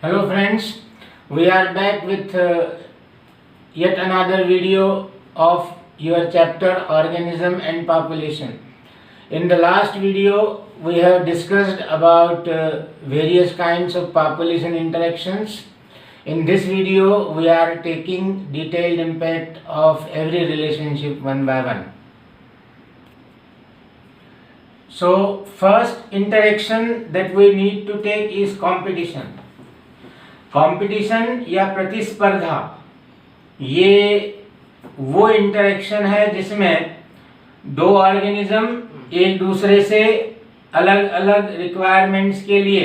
Hello friends, we are back with yet another video of your chapter Organism and Population. In the last video we have discussed about various kinds of population interactions. In this video we are taking detailed impact of every relationship one by one. So first interaction that we need to take is competition. Competition या प्रतिस्पर्धा ये वो interaction है जिसमें दो organism एक दूसरे से अलग अलग रिक्वायरमेंट्स के लिए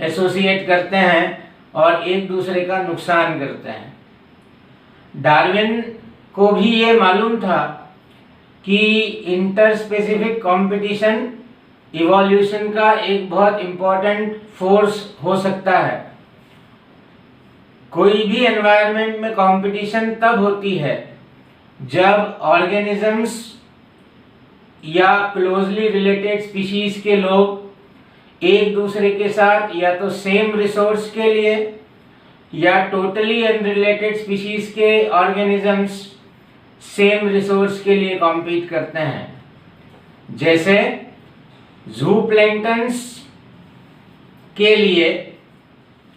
एसोसिएट करते हैं और एक दूसरे का नुकसान करते हैं। डार्विन को भी ये मालूम था कि इंटरस्पेसिफिक कंपटीशन इवोल्यूशन का एक बहुत इम्पोर्टेंट फोर्स हो सकता है। कोई भी एनवायरनमेंट में कंपटीशन तब होती है जब ऑर्गेनिजम्स या क्लोजली रिलेटेड स्पीशीज के लोग एक दूसरे के साथ या तो सेम रिसोर्स के लिए या टोटली अनरिलेटेड स्पीशीज के ऑर्गेनिजम्स सेम रिसोर्स के लिए कॉम्पीट करते हैं। जैसे ज़ूप्लैंक्टन्स के लिए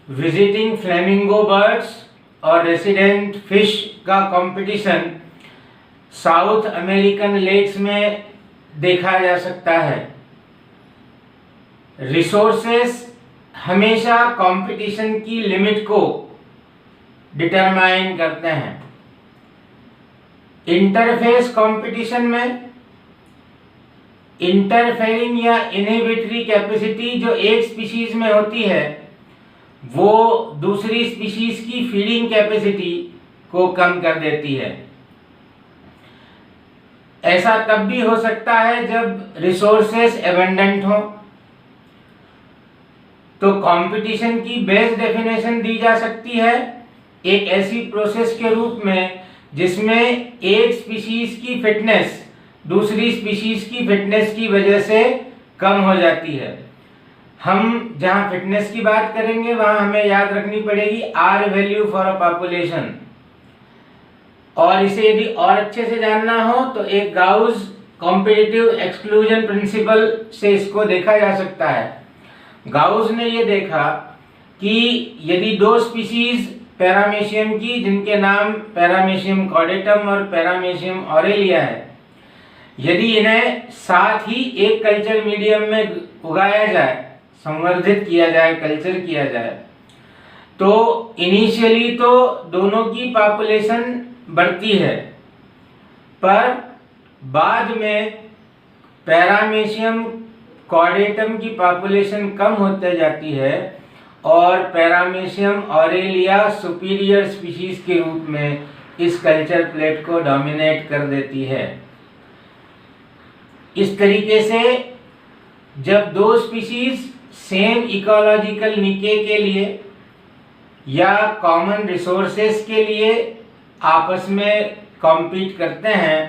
विजिटिंग फ्लेमिंगो बर्ड्स और रेसिडेंट फिश का कंपटीशन साउथ अमेरिकन लेक्स में देखा जा सकता है। रिसोर्सेस हमेशा कंपटीशन की लिमिट को डिटरमाइन करते हैं। इंटरफेस कंपटीशन में इंटरफेरिंग या इनहिबिटरी कैपेसिटी जो एक स्पीशीज में होती है वो दूसरी स्पीशीज की फीडिंग कैपेसिटी को कम कर देती है। ऐसा तब भी हो सकता है जब रिसोर्सेस एबंडेंट हो। तो कंपटीशन की बेस्ट डेफिनेशन दी जा सकती है एक ऐसी प्रोसेस के रूप में जिसमें एक स्पीशीज की फिटनेस दूसरी स्पीशीज की फिटनेस की वजह से कम हो जाती है। हम जहां फिटनेस की बात करेंगे वहां हमें याद रखनी पड़ेगी R value for a population. और इसे यदि और अच्छे से जानना हो तो एक गाउस कॉम्पिटिटिव एक्सक्लूजन प्रिंसिपल से इसको देखा जा सकता है। गाउस ने ये देखा कि यदि दो स्पीशीज पैरामीशियम की जिनके नाम पैरामीशियम कॉर्डेटम और पैरामीशियम ऑरेलिया है, यदि इन्हें साथ ही एक कल्चर मीडियम में उगाया जाए, संवर्धित किया जाए, कल्चर किया जाए, तो इनिशियली तो दोनों की पॉपुलेशन बढ़ती है, पर बाद में पैरामीशियम कॉर्डेटम की पॉपुलेशन कम होते जाती है और पैरामीशियम ऑरेलिया सुपीरियर स्पीशीज के रूप में इस कल्चर प्लेट को डोमिनेट कर देती है। इस तरीके से जब दो स्पीशीज सेम इकोलॉजिकल निके के लिए या कॉमन रिसोर्सेस के लिए आपस में कॉम्पीट करते हैं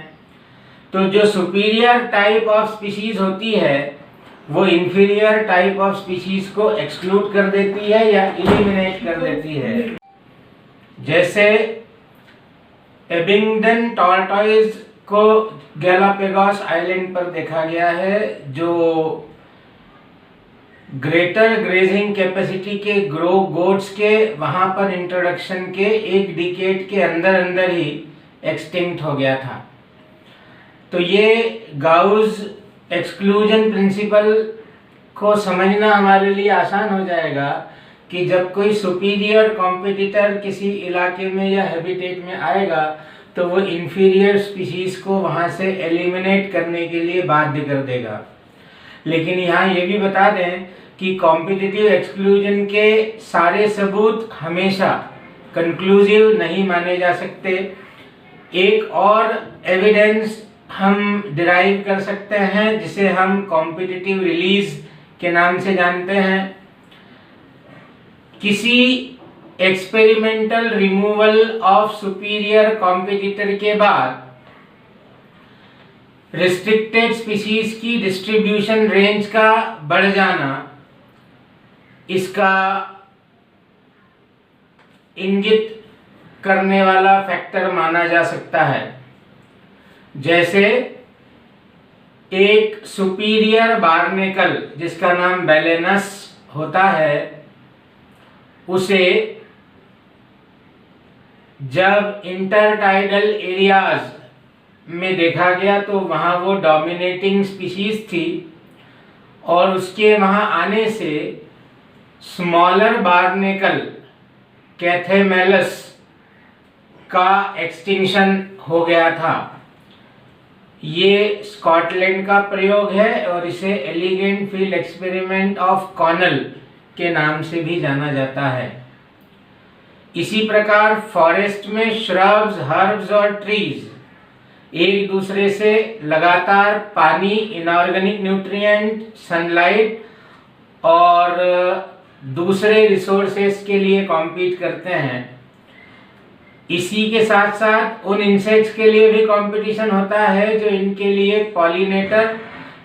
तो जो सुपीरियर टाइप ऑफ स्पीशीज होती है वो इंफीरियर टाइप ऑफ स्पीशीज को एक्सक्लूड कर देती है या इलिमिनेट कर देती है। जैसे एबिंगडन टॉर्टॉइज को गैलापेगोस आइलैंड पर देखा गया है जो ग्रेटर ग्रेजिंग कैपेसिटी के ग्रो गोट्स के वहां पर इंट्रोडक्शन के एक डिकेड के अंदर अंदर ही एक्सटिंक्ट हो गया था। तो ये गाउस एक्सक्लूजन प्रिंसिपल को समझना हमारे लिए आसान हो जाएगा कि जब कोई सुपीरियर कॉम्पिटिटर किसी इलाके में या हैबिटेट में आएगा तो वो इंफीरियर स्पीशीज को वहां से एलिमिनेट करने के लिए बाध्य कर देगा। लेकिन यहाँ ये भी बता दें कि कॉम्पिटिटिव एक्सक्लूजन के सारे सबूत हमेशा कंक्लूसिव नहीं माने जा सकते। एक और एविडेंस हम डिराइव कर सकते हैं जिसे हम कॉम्पिटिटिव रिलीज के नाम से जानते हैं। किसी experimental removal of superior competitor के बाद रिस्ट्रिक्टेड स्पीशीज की डिस्ट्रीब्यूशन रेंज का बढ़ जाना इसका इंगित करने वाला फैक्टर माना जा सकता है। जैसे एक सुपीरियर बार्नेकल जिसका नाम बैलेनस होता है, उसे जब इंटरटाइडल एरियाज में देखा गया तो वहाँ वो डोमिनेटिंग स्पीशीज थी, और उसके वहाँ आने से स्मॉलर बार्नेकल कैथेमेलस का एक्सटिंक्शन हो गया था। ये स्कॉटलैंड का प्रयोग है और इसे elegant field experiment of Connell के नाम से भी जाना जाता है। इसी प्रकार फॉरेस्ट में श्रब्स, हर्ब्स और ट्रीज एक दूसरे से लगातार पानी, इनऑर्गेनिक न्यूट्रिएंट, सनलाइट और दूसरे रिसोर्सेस के लिए कॉम्पीट करते हैं। इसी के साथ साथ उन इंसेक्ट्स के लिए भी कंपटीशन होता है जो इनके लिए पॉलिनेटर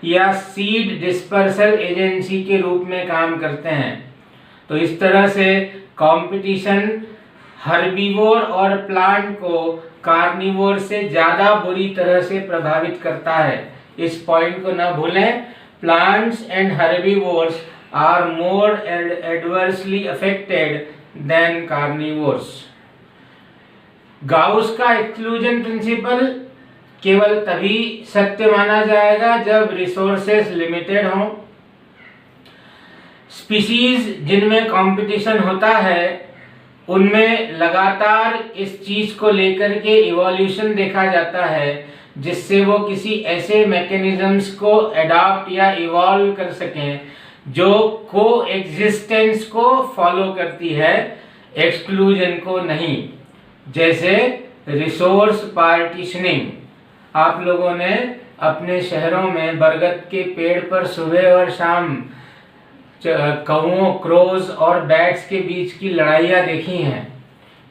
या सीड डिस्पर्सल एजेंसी के रूप में काम करते हैं। तो इस तरह से कंपटीशन हर्बीवोर और प्लांट को कार्निवोर से ज़्यादा बुरी तरह से प्रभावित करता है। इस पॉइंट को न भूलें, plants and herbivores are more adversely affected than carnivores. Gause का एक्सक्लूजन प्रिंसिपल केवल तभी सत्य माना जाएगा जब रिसोर्सेस लिमिटेड हों। स्पीशीज जिनमें कंपटीशन होता है उनमें लगातार इस चीज को लेकर के इवोल्यूशन देखा जाता है जिससे वो किसी ऐसे मैकेनिज्म्स को अडॉप्ट या इवॉल्व कर सकें जो को एग्जिस्टेंस को फॉलो करती है, एक्सक्लूजन को नहीं। जैसे रिसोर्स पार्टीशनिंग। आप लोगों ने अपने शहरों में बरगद के पेड़ पर सुबह और शाम कौओं, क्रोज और बैट्स के बीच की लड़ाइयाँ देखी हैं।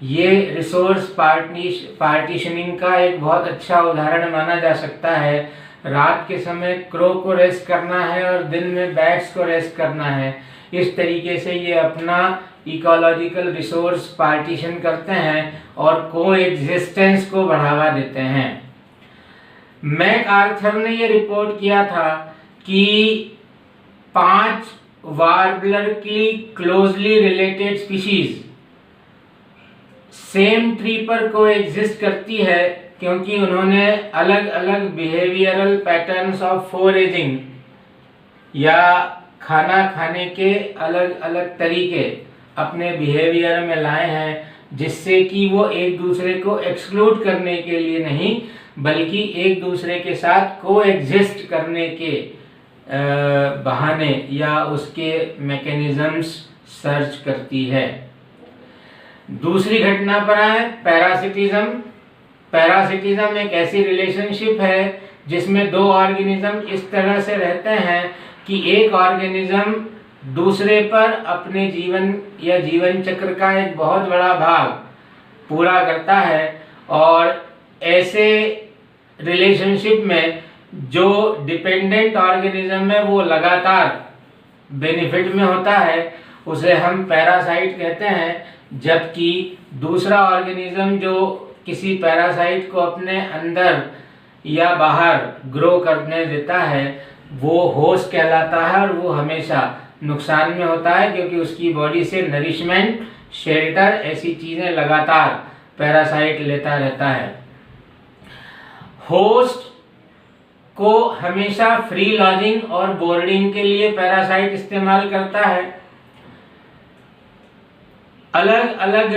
ये रिसोर्स पार्टीशनिंग का एक बहुत अच्छा उदाहरण माना जा सकता है। रात के समय क्रो को रेस्ट करना है और दिन में बैट्स को रेस्ट करना है। इस तरीके से ये अपना इकोलॉजिकल रिसोर्स पार्टीशन करते हैं और को एग्जिस्टेंस को बढ़ावा देते हैं। मैकआर्थर ने ये रिपोर्ट किया था कि 5 वार्बलर की closely related species same tree पर को एग्जिस्ट करती है क्योंकि उन्होंने अलग अलग बिहेवियरल पैटर्न्स ऑफ फोरेजिंग या खाना खाने के अलग अलग तरीके अपने बिहेवियर में लाए हैं, जिससे कि वो एक दूसरे को एक्सक्लूड करने के लिए नहीं बल्कि एक दूसरे के साथ को एग्जिस्ट करने के बहाने या उसके मैकेनिज्म्स सर्च करती है। दूसरी घटना पर आए, पैरासिटिज्म। पैरासिटिज्म एक ऐसी रिलेशनशिप है जिसमें 2 ऑर्गेनिज्म इस तरह से रहते हैं कि एक ऑर्गेनिज्म दूसरे पर अपने जीवन या जीवन चक्र का एक बहुत बड़ा भाग पूरा करता है, और ऐसे रिलेशनशिप में जो डिपेंडेंट ऑर्गेनिज्म है वो लगातार बेनिफिट में होता है, उसे हम पैरासाइट कहते हैं। जबकि दूसरा ऑर्गेनिज्म जो किसी पैरासाइट को अपने अंदर या बाहर ग्रो करने देता है वो होस्ट कहलाता है, और वो हमेशा नुकसान में होता है क्योंकि उसकी बॉडी से नरिशमेंट, शेल्टर, ऐसी चीज़ें लगातार पैरासाइट लेता रहता है। होस्ट को हमेशा फ्री लॉजिंग और बोर्डिंग के लिए पैरासाइट इस्तेमाल करता है। अलग अलग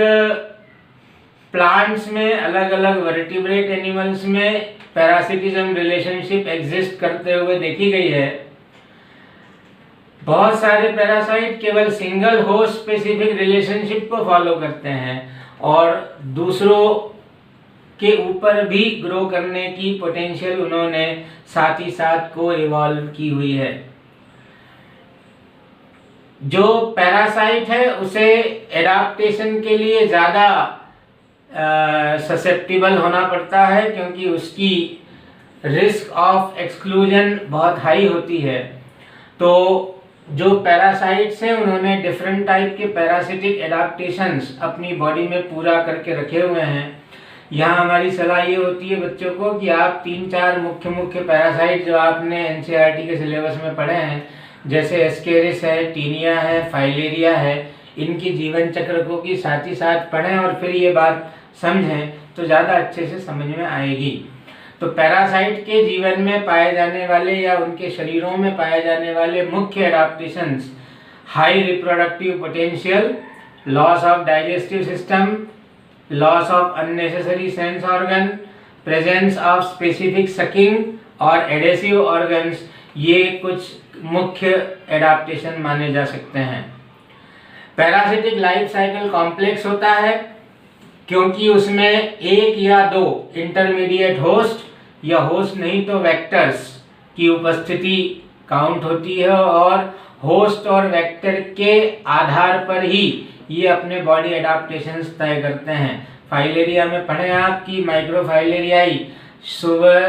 प्लांट्स में, अलग अलग वर्टिब्रेट एनिमल्स में पैरासिटिज्म रिलेशनशिप एग्जिस्ट करते हुए देखी गई है। बहुत सारे पैरासाइट केवल सिंगल होस्ट स्पेसिफिक रिलेशनशिप को फॉलो करते हैं और दूसरों के ऊपर भी ग्रो करने की पोटेंशियल उन्होंने साथ ही साथ को इवॉल्व की हुई है। जो पैरासाइट है उसे एडाप्टेशन के लिए ज़्यादा ससेप्टिबल होना पड़ता है क्योंकि उसकी रिस्क ऑफ एक्सक्लूजन बहुत हाई होती है। तो जो पैरासाइट्स हैं उन्होंने डिफरेंट टाइप के पैरासिटिक एडाप्टेशंस अपनी बॉडी में पूरा करके रखे हुए हैं। यहाँ हमारी सलाह ये होती है बच्चों को कि आप 3-4 मुख्य मुख्य पैरासाइट जो आपने एनसीईआरटी के सिलेबस में पढ़े हैं, जैसे एस्केरिस है, टीनिया है, फाइलेरिया है, इनकी जीवन चक्र को की साथ ही साथ पढ़ें और फिर ये बात समझें तो ज़्यादा अच्छे से समझ में आएगी। तो पैरासाइट के जीवन में पाए जाने वाले या उनके शरीरों में पाए जाने वाले मुख्य adaptations: high reproductive potential, loss of digestive system, loss of unnecessary sense organ, presence of specific sucking और एडेसिव ऑर्गन्स, ये कुछ मुख्य एडाप्टेशन माने जा सकते हैं। पैरासिटिक लाइफ साइकिल कॉम्प्लेक्स होता है क्योंकि उसमें एक या दो इंटरमीडिएट होस्ट या होस्ट नहीं तो वेक्टर्स की उपस्थिति काउंट होती है और होस्ट और वेक्टर के आधार पर ही ये अपने बॉडी एडाप्टेशंस तय करते हैं। फाइलेरिया में पढ़े आप कि माइक्रोफाइलेरियाई सुबह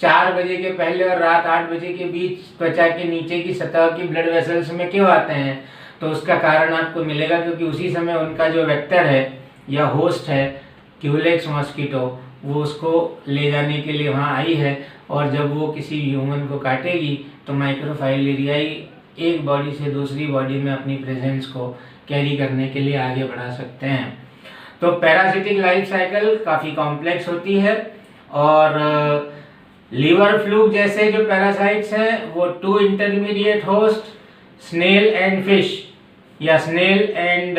4 बजे के पहले और रात 8 बजे के बीच त्वचा के नीचे की सतह की ब्लड वेसल्स में क्यों आते हैं, तो उसका कारण आपको मिलेगा क्योंकि उसी समय उनका जो वेक्टर है या होस्ट है क्यूलेक्स मॉस्किटो, वो उसको ले जाने के लिए वहाँ आई है और जब वो किसी ह्यूमन को काटेगी तो माइक्रोफाइलेरियाई एक बॉडी से दूसरी बॉडी में अपनी प्रेजेंस को कैरी करने के लिए आगे बढ़ा सकते हैं। तो पैरासिटिक लाइफ साइकिल काफ़ी कॉम्प्लेक्स होती है और लीवर फ्लूक जैसे जो पैरासाइट्स हैं वो 2 intermediate host snail and fish या स्नेल एंड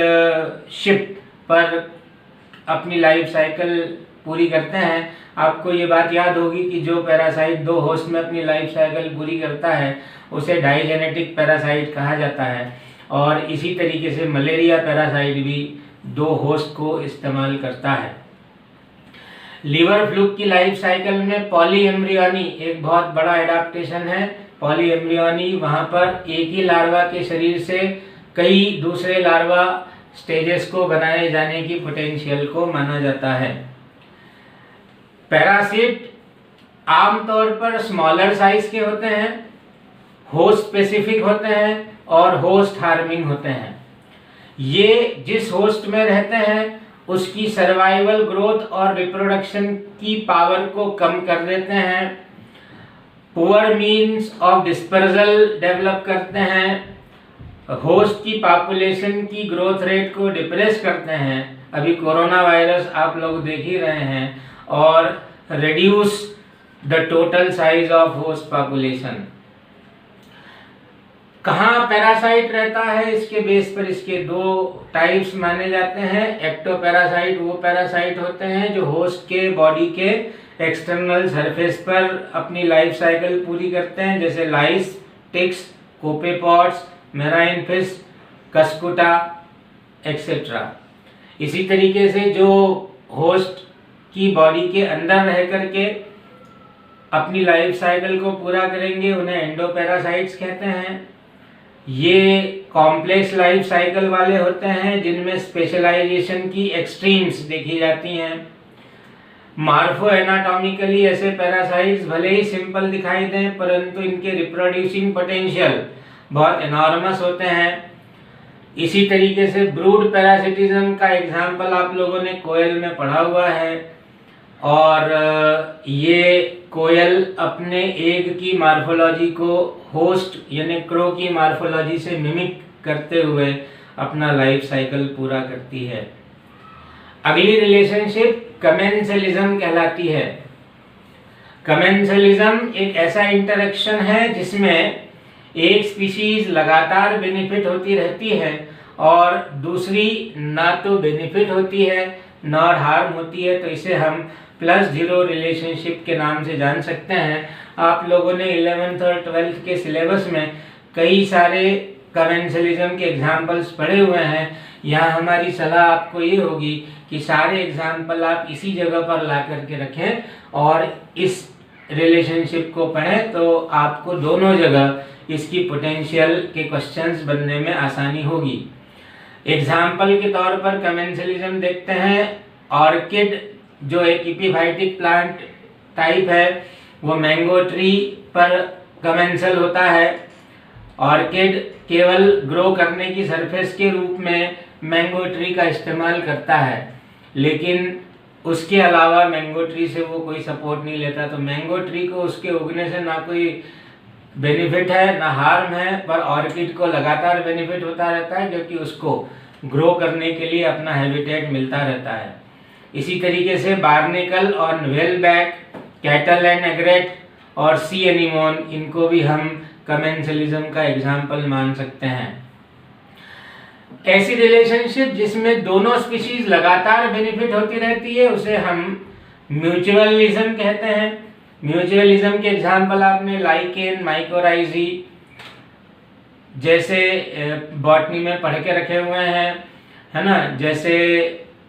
शिप पर अपनी लाइफ साइकिल पूरी करते हैं। आपको ये बात याद होगी कि जो पैरासाइट 2 होस्ट में अपनी लाइफ साइकिल पूरी करता है उसे डाइजेनेटिक पैरासाइट कहा जाता है और इसी तरीके से मलेरिया पैरासाइट भी 2 होस्ट को इस्तेमाल करता है। लीवर फ्लूक की लाइफ साइकिल में पॉलीएम्ब्रियोनी एक बहुत बड़ा एडाप्टेशन है। पॉलीएम्ब्रियोनी वहाँ पर एक ही लार्वा के शरीर से कई दूसरे लार्वा स्टेजेस को बनाए जाने की पोटेंशियल को माना जाता है। पैरासिट आमतौर पर स्मॉलर साइज के होते हैं, होस्ट स्पेसिफिक होते हैं और होस्ट हार्मिंग होते हैं। ये जिस होस्ट में रहते हैं उसकी सर्वाइवल ग्रोथ और रिप्रोडक्शन की पावर को कम कर देते हैं, poor means of dispersal develop करते हैं, होस्ट की पॉपुलेशन की ग्रोथ रेट को डिप्रेस करते हैं, अभी कोरोना वायरस आप लोग देख ही रहे हैं, और reduce the total size of host population. कहाँ पैरासाइट रहता है, इसके बेस पर इसके 2 टाइप्स माने जाते हैं। एक्टोपैरासाइट वो पैरासाइट होते हैं जो होस्ट के बॉडी के एक्सटर्नल सरफेस पर अपनी लाइफ साइकिल पूरी करते हैं, जैसे लाइस, ticks, कोपेपॉड्स, marine fish, Cuscuta etcetera. इसी तरीके से जो होस्ट की बॉडी के अंदर रह करके अपनी लाइफ साइकिल को पूरा करेंगे उन्हें एंडोपैरासाइट्स कहते हैं। ये कॉम्प्लेक्स लाइफ साइकिल वाले होते हैं जिनमें स्पेशलाइजेशन की एक्सट्रीम्स देखी जाती हैं। मार्फो एनाटॉमिकली ऐसे पैरासाइट्स भले ही सिंपल दिखाई दें परंतु इनके रिप्रोड्यूसिंग पोटेंशियल बहुत एनॉर्मस होते हैं। इसी तरीके से ब्रूड पैरासिटिज्म का एग्जाम्पल आप लोगों ने कोयल में पढ़ा हुआ है और ये कोयल अपने एग की मार्फोलॉजी को होस्ट यानी क्रो की मार्फोलॉजी से मिमिक करते हुए अपना लाइफ साइकिल पूरा करती है। अगली रिलेशनशिप कमेंसलिज्म कहलाती है। कमेंसलिज्म एक ऐसा इंटरेक्शन है जिसमें एक स्पीशीज लगातार बेनिफिट होती रहती है और दूसरी ना तो बेनिफिट होती है ना हार्म होती है, तो इसे हम +0 रिलेशनशिप के नाम से जान सकते हैं। आप लोगों ने 11th और 12th के सिलेबस में कई सारे कमेंसलिज्म के एग्जाम्पल्स पढ़े हुए हैं। यहाँ हमारी सलाह आपको ये होगी कि सारे एग्जाम्पल आप इसी जगह पर ला करके रखें और इस रिलेशनशिप को पढ़ें तो आपको दोनों जगह इसकी पोटेंशियल के क्वेश्चंस बनने में आसानी होगी। एग्जाम्पल के तौर पर कमेंसलिज्म देखते हैं। ऑर्किड जो एक एपिफाइटिक प्लांट टाइप है वो मैंगो ट्री पर कमेंसल होता है। ऑर्किड केवल ग्रो करने की सरफेस के रूप में मैंगो ट्री का इस्तेमाल करता है, लेकिन उसके अलावा मैंगो ट्री से वो कोई सपोर्ट नहीं लेता। तो मैंगो ट्री को उसके उगने से ना कोई बेनिफिट है ना हार्म है, पर ऑर्किड को लगातार बेनिफिट होता रहता है क्योंकि उसको ग्रो करने के लिए अपना हैबिटेट मिलता रहता है। इसी तरीके से बार्नेकल और न्वेलबैक, कैटल एंड एग्रेट और सी एनीमोन, इनको भी हम कमेंसलिज्म का एग्जाम्पल मान सकते हैं। ऐसी रिलेशनशिप जिसमें दोनों स्पीशीज लगातार बेनिफिट होती रहती है उसे हम म्यूचुअलिज्म कहते हैं। म्यूचुअलिज्म के एग्जाम्पल आपने लाइकेन, माइकोराइजी जैसे बॉटनी में पढ़ के रखे हुए हैं, है ना। जैसे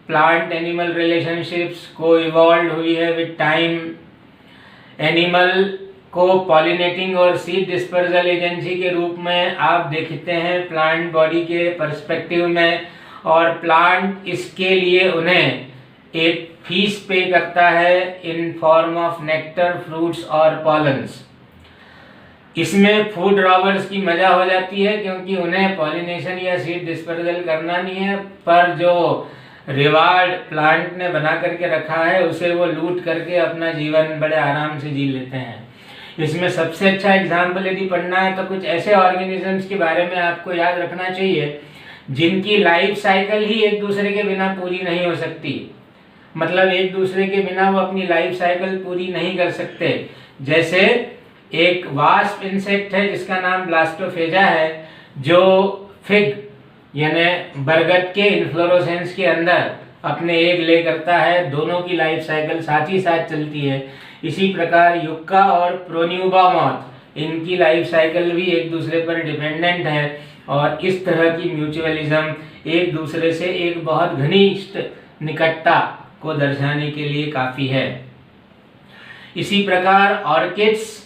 प्लांट एनिमल रिलेशनशिप्स को इवॉल्व हुई है विद टाइम। एनिमल को पॉलिनेटिंग और सीड डिस्पर्सल एजेंसी के रूप में आप देखते हैं प्लांट बॉडी के पर्सपेक्टिव में, और प्लांट इसके लिए उन्हें एक फीस पे करता है in form of nectar, fruits और पॉलन्स। इसमें फूड रॉबर्स की मजा हो जाती है क्योंकि उन्हें पॉलिनेशन या सीड डिस्पर्सल करना नहीं है, पर जो रिवार्ड प्लांट ने बना करके रखा है उसे वो लूट करके अपना जीवन बड़े आराम से जी लेते हैं। इसमें सबसे अच्छा एग्जाम्पल यदि पढ़ना है तो कुछ ऐसे ऑर्गेनिजम्स के बारे में आपको याद रखना चाहिए जिनकी लाइफ साइकिल ही एक दूसरे के बिना पूरी नहीं हो सकती। मतलब एक दूसरे के बिना वो अपनी लाइफ साइकिल पूरी नहीं कर सकते। जैसे एक वास्प इंसेक्ट है जिसका नाम ब्लास्टोफेजा है, जो फिग यानी बरगद के इन्फ्लोरोसेंस के अंदर अपने एग ले करता है। दोनों की लाइफ साइकिल साथ ही साथ चलती है। इसी प्रकार युक्का और प्रोन्यूबा मॉथ, इनकी लाइफ साइकिल भी एक दूसरे पर डिपेंडेंट है, और इस तरह की म्यूचुअलिज्म एक दूसरे से एक बहुत घनिष्ठ निकटता को दर्शाने के लिए काफी है। इसी प्रकार ऑर्किड्स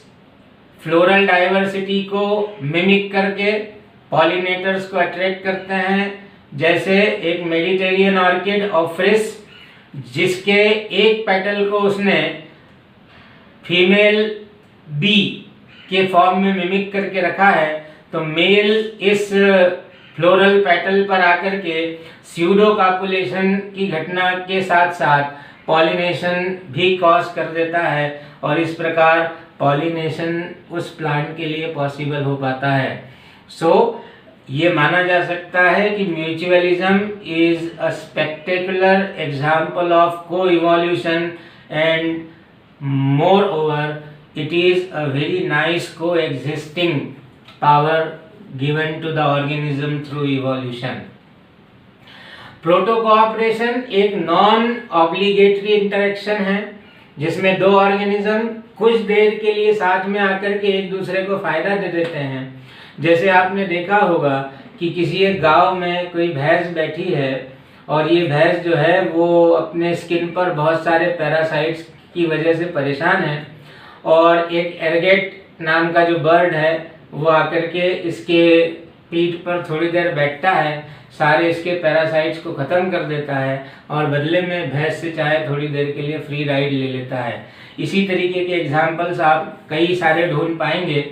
फ्लोरल डाइवर्सिटी को मिमिक करके पॉलिनेटर्स को अट्रैक्ट करते हैं। जैसे एक मेडिटेरियन ऑर्किड ऑफ्रिस, जिसके एक पेटल को उसने फीमेल बी के फॉर्म में मिमिक करके रखा है, तो मेल इस फ्लोरल पेटल पर आकर के स्यूडो कॉपुलेशन की घटना के साथ साथ पॉलिनेशन भी कॉज कर देता है, और इस प्रकार पॉलिनेशन उस प्लांट के लिए पॉसिबल हो पाता है। ये माना जा सकता है कि mutualism is a spectacular example of coevolution, and moreover it is a very nice coexisting power given to the organism through evolution. Proto cooperation एक नॉन ऑब्लिगेटरी इंटरेक्शन है जिसमें दो ऑर्गेनिज्म कुछ देर के लिए साथ में आकर के एक दूसरे को फायदा दे देते हैं। जैसे आपने देखा होगा कि किसी एक गांव में कोई भैंस बैठी है, और ये भैंस जो है वो अपने स्किन पर बहुत सारे पैरासाइट्स की वजह से परेशान है, और एक एरगेट नाम का जो बर्ड है वो आकर के इसके पीठ पर थोड़ी देर बैठता है, सारे इसके पैरासाइट्स को ख़त्म कर देता है, और बदले में भैंस से चाहे थोड़ी देर के लिए फ्री राइड ले लेता है। इसी तरीके के एग्जाम्पल्स आप कई सारे ढूंढ पाएंगे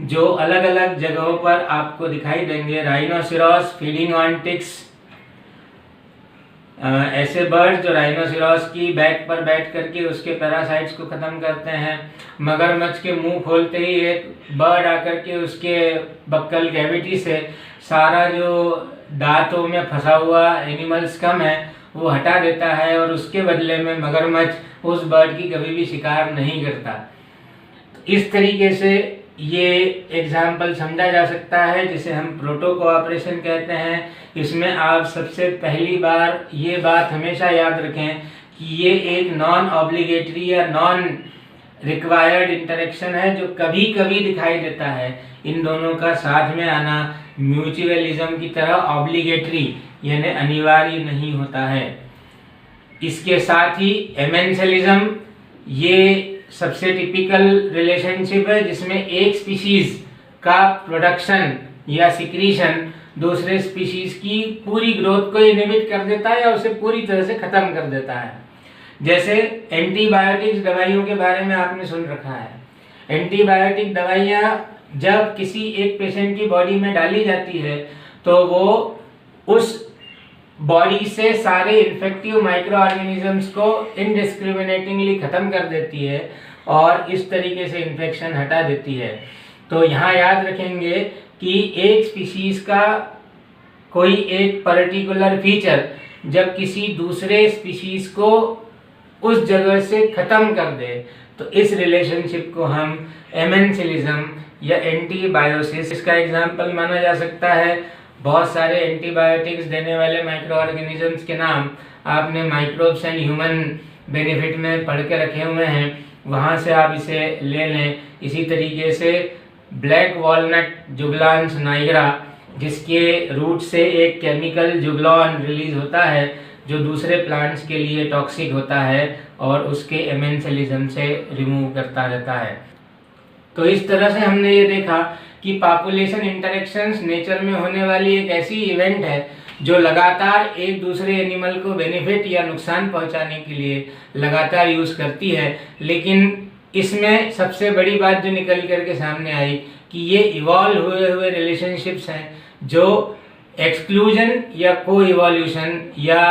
जो अलग अलग जगहों पर आपको दिखाई देंगे। राइनोसिरोस फीडिंग ऑन टिक्स, ऐसे बर्ड जो राइनोसिरोस की बैक पर बैठ करके उसके पैरासाइट्स को खत्म करते हैं। मगरमच्छ के मुंह खोलते ही एक बर्ड आकर के उसके बक्कल कैविटी से सारा जो दांतों में फंसा हुआ एनिमल स्कम है वो हटा देता है, और उसके बदले में मगरमच्छ उस बर्ड की कभी भी शिकार नहीं करता। इस तरीके से ये एग्जाम्पल समझा जा सकता है जिसे हम प्रोटो कोऑपरेशन कहते हैं। इसमें आप सबसे पहली बार ये बात हमेशा याद रखें कि ये एक नॉन ऑब्लिगेटरी या नॉन रिक्वायर्ड इंटरेक्शन है जो कभी कभी दिखाई देता है। इन दोनों का साथ में आना म्यूचुअलिज्म की तरह ऑब्लिगेटरी यानी अनिवार्य नहीं होता है। इसके साथ ही एमेंसलिज्म ये सबसे टिपिकल रिलेशनशिप है जिसमें एक स्पीशीज का प्रोडक्शन या सिक्रीशन दूसरे स्पीशीज की पूरी ग्रोथ को इनहिबिट कर देता है या उसे पूरी तरह से खत्म कर देता है। जैसे एंटीबायोटिक्स दवाइयों के बारे में आपने सुन रखा है। एंटीबायोटिक दवाइयाँ जब किसी एक पेशेंट की बॉडी में डाली जाती है तो वो उस बॉडी से सारे इन्फेक्टिव माइक्रो ऑर्गेनिजम्स को इनडिस्क्रिमिनेटिंगली ख़त्म कर देती है और इस तरीके से इन्फेक्शन हटा देती है। तो यहाँ याद रखेंगे कि एक स्पीशीज़ का कोई एक पर्टिकुलर फीचर जब किसी दूसरे स्पीशीज़ को उस जगह से ख़त्म कर दे तो इस रिलेशनशिप को हम एमेंसिलिज्म या एंटीबायोसिस का एग्जाम्पल माना जा सकता है। बहुत सारे एंटीबायोटिक्स देने वाले माइक्रो ऑर्गेनिजम्स के नाम आपने माइक्रोब्स एंड ह्यूमन बेनिफिट में पढ़ के रखे हुए हैं, वहाँ से आप इसे ले लें। इसी तरीके से ब्लैक वॉलनट जुगलान्स नाइग्रा, जिसके रूट से एक केमिकल जुगलॉन रिलीज होता है जो दूसरे प्लांट्स के लिए टॉक्सिक होता है और उसके एमेंसिलिज्म से रिमूव करता रहता है। तो इस तरह से हमने ये देखा कि पॉपुलेशन इंटरेक्शंस नेचर में होने वाली एक ऐसी इवेंट है जो लगातार एक दूसरे एनिमल को बेनिफिट या नुकसान पहुंचाने के लिए लगातार यूज़ करती है। लेकिन इसमें सबसे बड़ी बात जो निकल करके सामने आई कि ये इवॉल्व हुए रिलेशनशिप्स हैं जो एक्सक्लूजन या को इवोल्यूशन या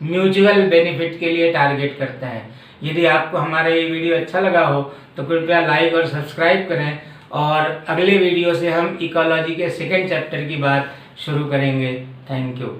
म्यूचुअल बेनिफिट के लिए टारगेट करता है। यदि आपको हमारा ये वीडियो अच्छा लगा हो तो कृपया लाइक और सब्सक्राइब करें और अगले वीडियो से हम इकोलॉजी के सेकंड चैप्टर की बात शुरू करेंगे। Thank you.